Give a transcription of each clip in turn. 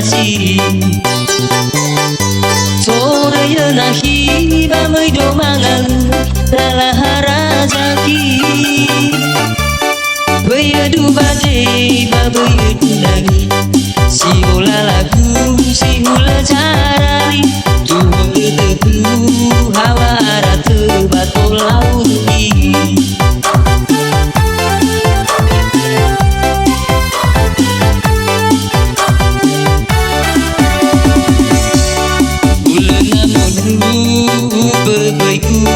kasih. Sore nahi bamai do mangal dalah rezeki. Beyedu bade babeyedu lagi. Si hula lagu si hula carari. Tuh tetu hawa ratu batu laut ini.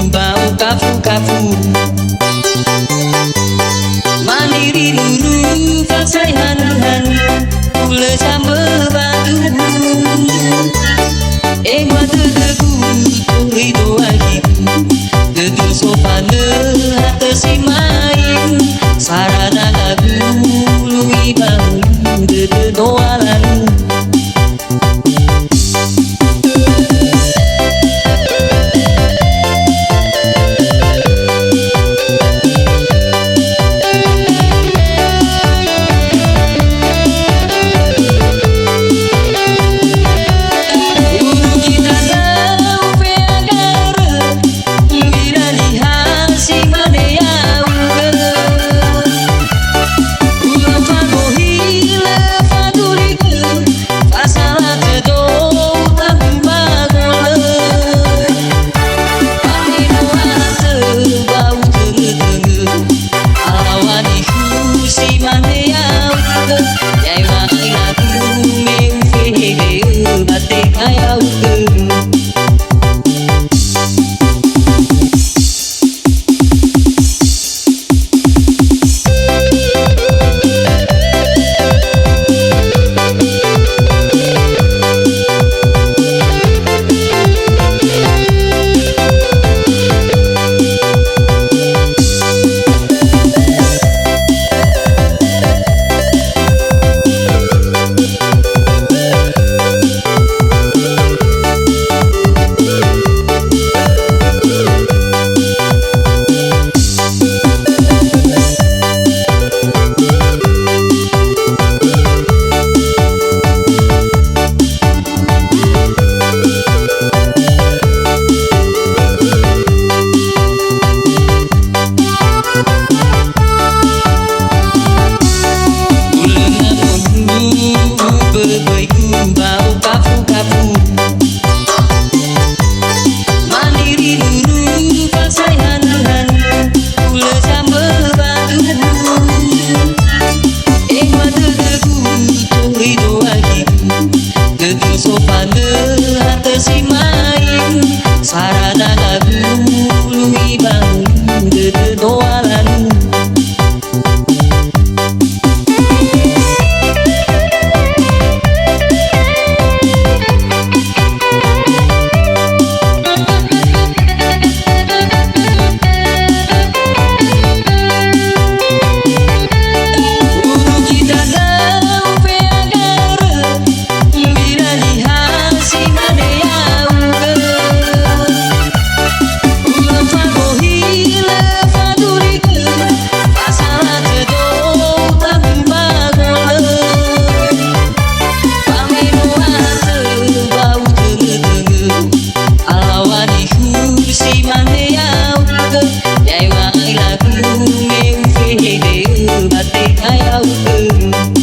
Bau kafu-kafu mandiri dulu paksai hanu-hanu ule sambe batu watu tegu turi doahiku tetu sopane hata si main sarana lagu lui bau tetu doalan. Bau kafu-kafu mandiri dulu paksai hanu-hanu ule sambe batu watu tegu turi doahiku tetu sopane hata si main sarana lagu lui bau tetu doalan. Hãy subscribe cho kênh Ghiền Mì Gõ để không bỏ lỡ những video hấp dẫn.